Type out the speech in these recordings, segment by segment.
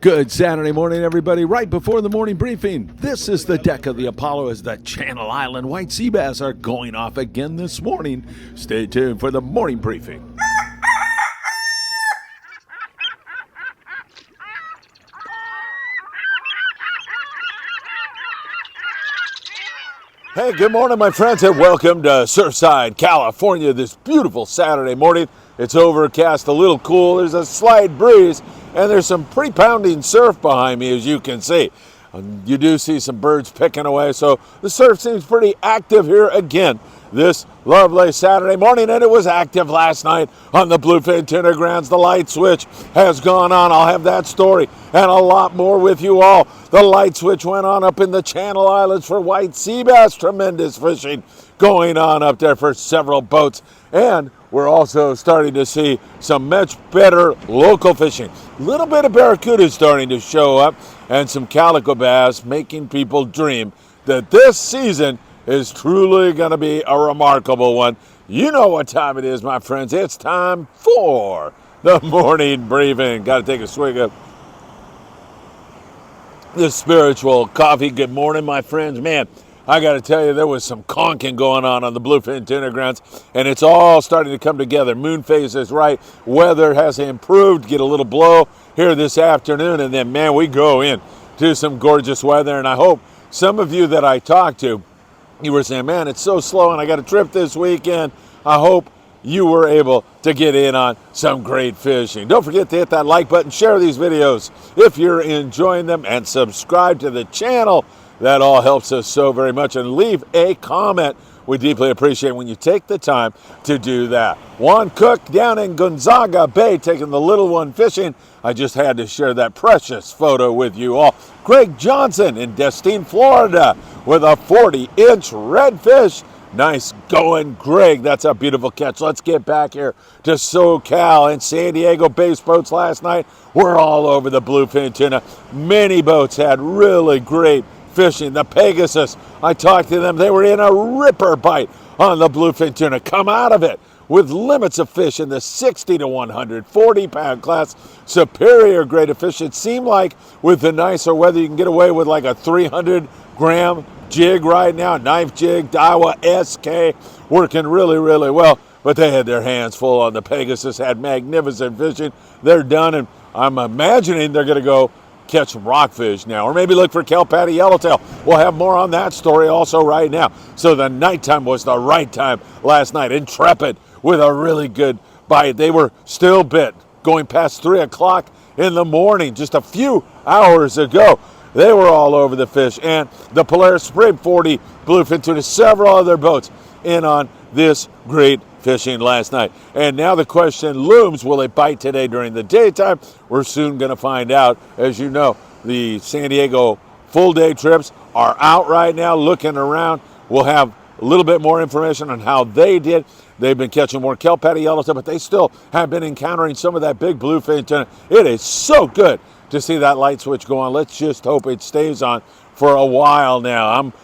Good Saturday morning, everybody. Right before the morning briefing, this is the deck of the Apollo as the Channel Island white sea bass are going off again this morning. Stay tuned for the morning briefing. Hey, good morning, my friends, and welcome to Surfside, California. This beautiful Saturday morning. It's overcast, a little cool. There's a slight breeze, and there's some pretty pounding surf behind me, as you can see. You do see some birds picking away, so the surf seems pretty active here again this lovely Saturday morning, and it was active last night on the Bluefin tuna grounds. The light switch has gone on. I'll have that story and a lot more with you all. The light switch went on up in the Channel Islands for white sea bass. Tremendous fishing going on up there for several boats, and we're also starting to see some much better local fishing. A little bit of barracuda starting to show up, and some calico bass making people dream that this season is truly going to be a remarkable one. You know what time it is, my friends. It's time for the morning briefing. Got to take a swig of this spiritual coffee. Good morning, my friends. Man, I got to tell you, there was some conking going on the Bluefin tuna grounds, and it's all starting to come together. Moon phase is right. Weather has improved. Get a little blow here this afternoon, and then, man, we go in to some gorgeous weather. And I hope some of you that I talked to, you were saying, man, it's so slow, and I got a trip this weekend. I hope you were able to get in on some great fishing. Don't forget to hit that like button, share these videos if you're enjoying them, and subscribe to the channel. That all helps us so very much. And leave a comment. We deeply appreciate when you take the time to do that. Juan Cook down in Gonzaga Bay taking the little one fishing. I just had to share that precious photo with you all. Greg Johnson in Destine, Florida with a 40-inch redfish. Nice going, Greg. That's a beautiful catch. Let's get back here to SoCal and San Diego. Base boats last night were all over the Bluefin tuna. Many boats had really great fishing. The Pegasus, I talked to them. They were in a ripper bite on the Bluefin tuna. Come out of it with limits of fish in the 60 to 140 pound class. Superior grade of fish. It seemed like with the nicer weather, you can get away with like a 300-gram jig right now. Knife jig, Daiwa SK, working really, really well. But they had their hands full on the Pegasus, had magnificent fishing. They're done, and I'm imagining they're going to go catch some rockfish now, or maybe look for kelp patty yellowtail. We'll have more on that story also right now. So the nighttime was the right time last night. Intrepid with a really good bite. They were still bit going past 3 o'clock in the morning just a few hours ago. They were all over the fish, and the Polaris Spring 40 Bluefin tuna, several other boats in on this great fishing last night. And now the question looms, will it bite today during the daytime? We're soon going to find out. As you know, the San Diego full day trips are out right now, looking around. We'll have a little bit more information on how they did. They've been catching more kelp patty yellowtail, but they still have been encountering some of that big bluefin tuna. It is so good to see that light switch go on. Let's just hope it stays on for a while now. I'm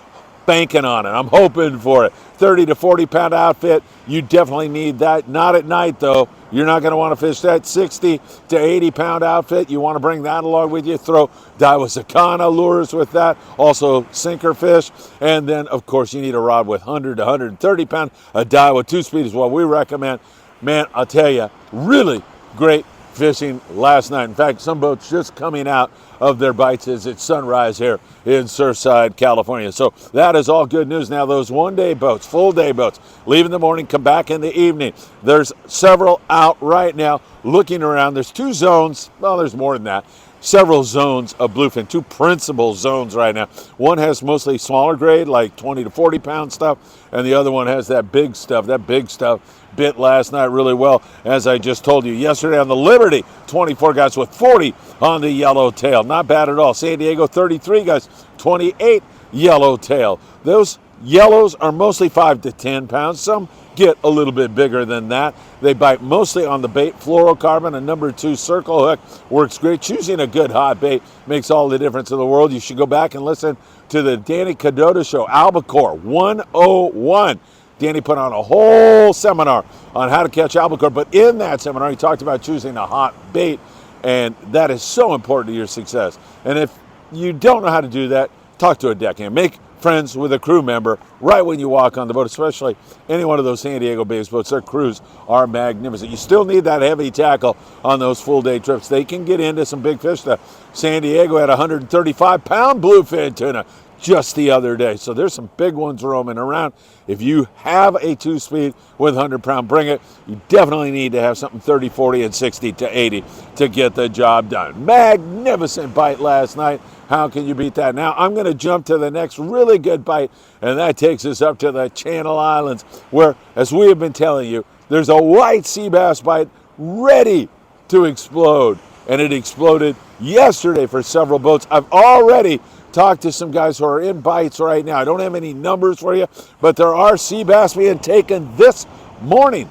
banking on it. I'm hoping for it. 30 to 40 pound outfit, you definitely need that. Not at night though. You're not going to want to fish that. 60 to 80 pound outfit, you want to bring that along with you. Throw Daiwa Sakana lures with that. Also sinker fish. And then of course you need a rod with 100 to 130 pound. A Daiwa 2-speed is what we recommend. Man, I'll tell you, really great fishing last night. In fact, some boats just coming out of their bites as it's sunrise here in Surfside, California. So that is all good news. Now those one-day boats, full-day boats, leave in the morning, come back in the evening. There's several out right now looking around. There's 2 zones. Well, there's more than that. Several zones of bluefin, 2 principal zones right now. One has mostly smaller grade, like 20 to 40 pound stuff, and the other one has that big stuff. That big stuff bit last night really well, as I just told you. Yesterday on the Liberty, 24 guys with 40 on the yellowtail. Not bad at all. San Diego, 33 guys, 28 yellowtail. Those yellows are mostly 5 to 10 pounds. Some get a little bit bigger than that. They bite mostly on the bait. Fluorocarbon, a number 2 circle hook, works great. Choosing a good hot bait makes all the difference in the world. You should go back and listen to the Danny Cadota show, Albacore 101. Danny put on a whole seminar on how to catch albacore, but in that seminar he talked about choosing a hot bait And that is so important to your success. And if you don't know how to do that, talk to a deckhand. Make friends with a crew member right when you walk on the boat, especially any one of those San Diego-based boats. Their crews are magnificent. You still need that heavy tackle on those full-day trips. They can get into some big fish. The San Diego had 135-pound bluefin tuna just the other day. So there's some big ones roaming around. If you have a 2-speed with 100-pound, bring it. You definitely need to have something 30, 40, and 60 to 80 to get the job done. Magnificent bite last night. How can you beat that? Now I'm going to jump to the next really good bite, and that takes us up to the Channel Islands, where, as we have been telling you, there's a white sea bass bite ready to explode. And it exploded yesterday for several boats. I've already talked to some guys who are in bites right now. I don't have any numbers for you, but there are sea bass being taken this morning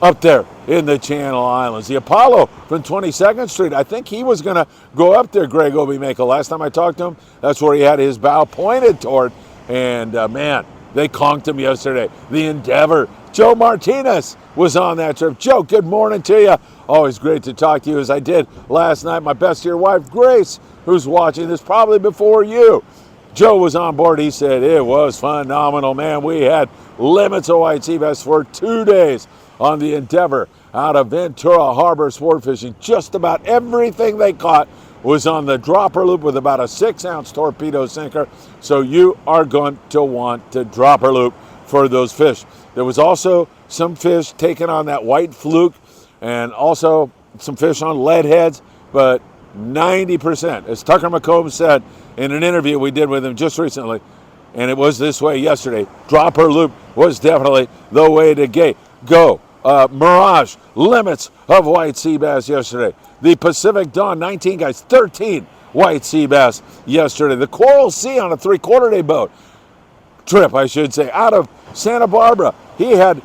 up there in the Channel Islands. The Apollo from 22nd Street, I think he was going to go up there, Greg Obi-Mako. Last time I talked to him, that's where he had his bow pointed toward. And man, they conked him yesterday. The Endeavor, Joe Martinez was on that trip. Joe, good morning to you. Always great to talk to you, as I did last night. My best to your wife, Grace, who's watching this probably before you. Joe was on board. He said it was phenomenal, man. We had limits of white sea bass for 2 days on the Endeavor out of Ventura Harbor sport fishing. Just about everything they caught was on the dropper loop with about a 6-ounce torpedo sinker. So you are going to want to dropper loop for those fish. There was also some fish taken on that white fluke, and also some fish on lead heads, but 90%, as Tucker McComb said in an interview we did with him just recently, and it was this way yesterday, dropper loop was definitely the way to go. Mirage, limits of white sea bass yesterday. The Pacific Dawn, 19 guys, 13 white sea bass yesterday. The Coral Sea on a 3/4 day boat trip, I should say, out of Santa Barbara, he had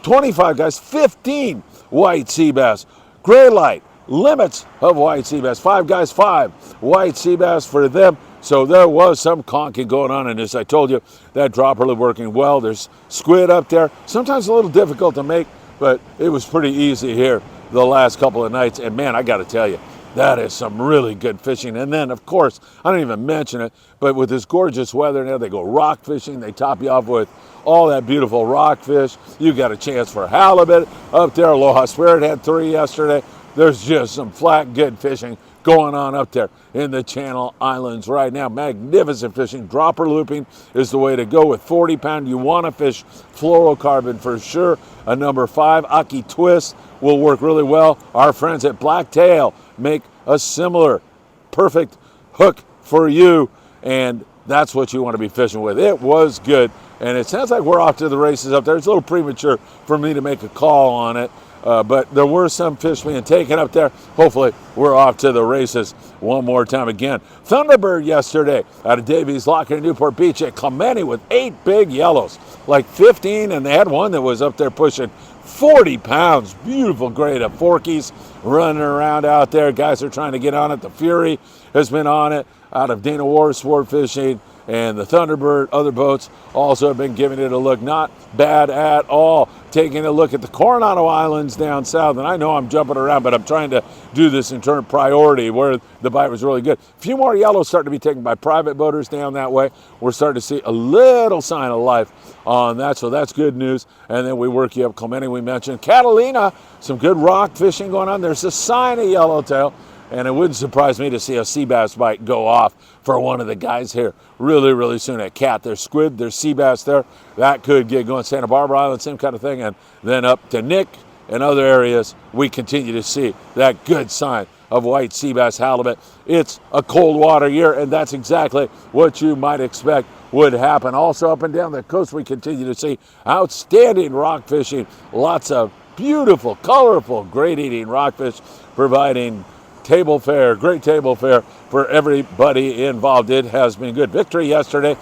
25 guys, 15 white sea bass. Gray Light, limits of white sea bass. 5 guys, 5 white sea bass for them. So there was some conking going on, and as I told you, that dropper loop working well. There's squid up there. Sometimes a little difficult to make, but it was pretty easy here the last couple of nights. And man, I got to tell you, that is some really good fishing. And then, of course, I don't even mention it, but with this gorgeous weather now, they go rock fishing. They top you off with all that beautiful rockfish. You got a chance for halibut up there. Aloha Spirit had 3 yesterday. There's just some flat good fishing going on up there in the Channel Islands right now. Magnificent fishing. Dropper looping is the way to go with 40-pound. You want to fish fluorocarbon for sure. A number 5 Aki twist will work really well. Our friends at Blacktail make a similar perfect hook for you, and that's what you want to be fishing with. It was good, and it sounds like we're off to the races up there. It's a little premature for me to make a call on it, but there were some fish being taken up there. Hopefully we're off to the races one more time again. Thunderbird yesterday out of Davies Lock in Newport Beach at Clemente with 8 big yellows, like 15, and they had one that was up there pushing 40 pounds. Beautiful grade of Forkies running around out there. Guys are trying to get on it. The Fury has been on it out of Dana War Sport Fishing, and the Thunderbird, other boats also have been giving it a look. Not bad at all. Taking a look at the Coronado Islands down south, and I know I'm jumping around, but I'm trying to do this in terms of priority where the bite was really good. A few more yellows starting to be taken by private boaters down that way. We're starting to see a little sign of life on that, so that's good news. And then we work you up Clemente, we mentioned. Catalina, some good rock fishing going on. There's a sign of yellowtail, and it wouldn't surprise me to see a sea bass bite go off for one of the guys here really, really soon at Cat. There's squid, there's sea bass there. That could get going. Santa Barbara Island, same kind of thing. And then up to Nick and other areas, we continue to see that good sign of white sea bass, halibut. It's a cold water year, and that's exactly what you might expect would happen. Also up and down the coast, we continue to see outstanding rock fishing. Lots of beautiful, colorful, great eating rockfish, providing table fare, great table fare for everybody involved. It has been good. Victory yesterday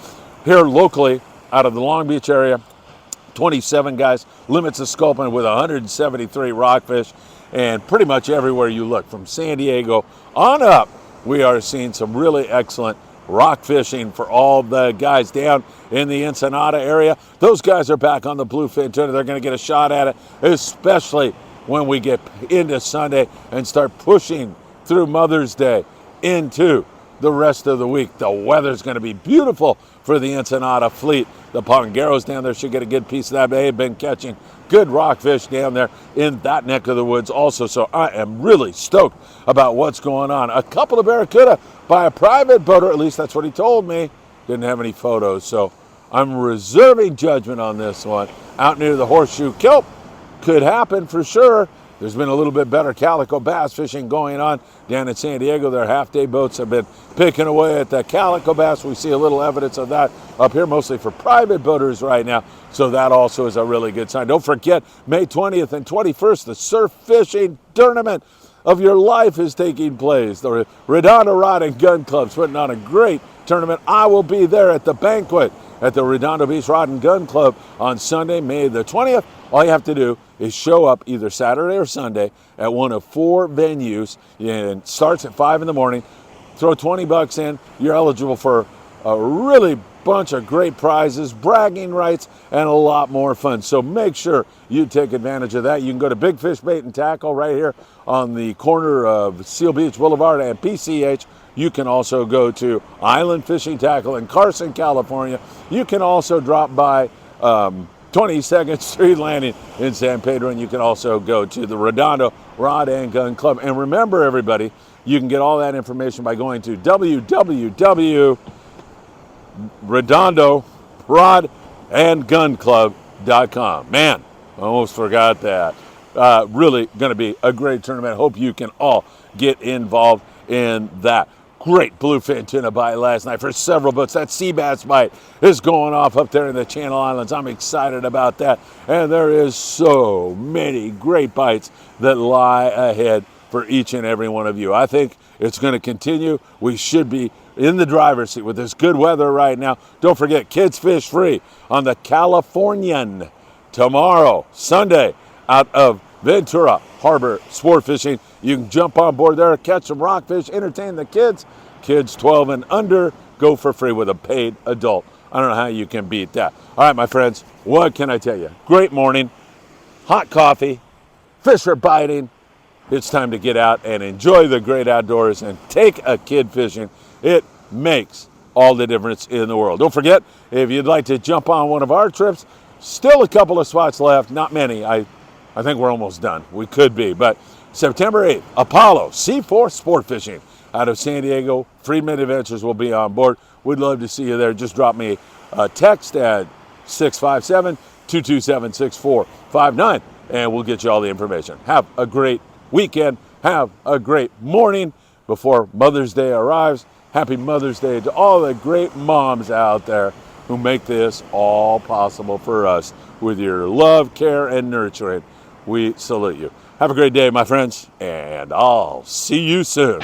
here locally out of the Long Beach area. 27 guys, limits of sculpin with 173 rockfish, and pretty much everywhere you look from San Diego on up, we are seeing some really excellent rock fishing for all the guys down in the Ensenada area. Those guys are back on the bluefin tuna. They're going to get a shot at it, especially when we get into Sunday and start pushing through Mother's Day into the rest of the week. The weather's going to be beautiful for the Ensenada fleet. The Pongeros down there should get a good piece of that. They've been catching good rockfish down there in that neck of the woods also. So I am really stoked about what's going on. A couple of barracuda by a private boater, at least that's what he told me. Didn't have any photos, so I'm reserving judgment on this one. Out near the Horseshoe Kelp, could happen for sure. There's been a little bit better calico bass fishing going on down in San Diego. Their half-day boats have been picking away at the calico bass. We see a little evidence of that up here, mostly for private boaters right now. So that also is a really good sign. Don't forget, May 20th and 21st, the surf fishing tournament of your life is taking place. The Redondo Rod and Gun Club's putting on a great tournament. I will be there at the banquet at the Redondo Beach Rod and Gun Club on Sunday, May the 20th. All you have to do is show up either Saturday or Sunday at one of 4 venues. And it starts at 5 in the morning. Throw $20 in. You're eligible for a really bunch of great prizes, bragging rights, and a lot more fun. So make sure you take advantage of that. You can go to Big Fish Bait and Tackle right here on the corner of Seal Beach Boulevard and PCH. You can also go to Island Fishing Tackle in Carson, California. You can also drop by 22nd Street Landing in San Pedro, and you can also go to the Redondo Rod and Gun Club. And remember, everybody, you can get all that information by going to www.redondorodandgunclub.com. Man, I almost forgot that. Really going to be a great tournament. Hope you can all get involved in that. Great bluefin tuna bite last night for several boats. That sea bass bite is going off up there in the Channel Islands. I'm excited about that. And there is so many great bites that lie ahead for each and every one of you. I think it's going to continue. We should be in the driver's seat with this good weather right now. Don't forget, kids fish free on the Californian tomorrow, Sunday, out of Ventura Harbor Sport Fishing. You can jump on board there, catch some rockfish, entertain the kids. Kids 12 and under go for free with a paid adult. I don't know how you can beat that. All right, my friends, what can I tell you? Great morning, hot coffee, fish are biting. It's time to get out and enjoy the great outdoors and take a kid fishing. It makes all the difference in the world. Don't forget, if you'd like to jump on one of our trips, still a couple of spots left, not many. I think we're almost done. We could be, but September 8th, Apollo C4 Sport Fishing out of San Diego. Friedman Adventures will be on board. We'd love to see you there. Just drop me a text at 657-227-6459, and we'll get you all the information. Have a great weekend. Have a great morning before Mother's Day arrives. Happy Mother's Day to all the great moms out there who make this all possible for us with your love, care, and nurturing. We salute you. Have a great day, my friends, and I'll see you soon.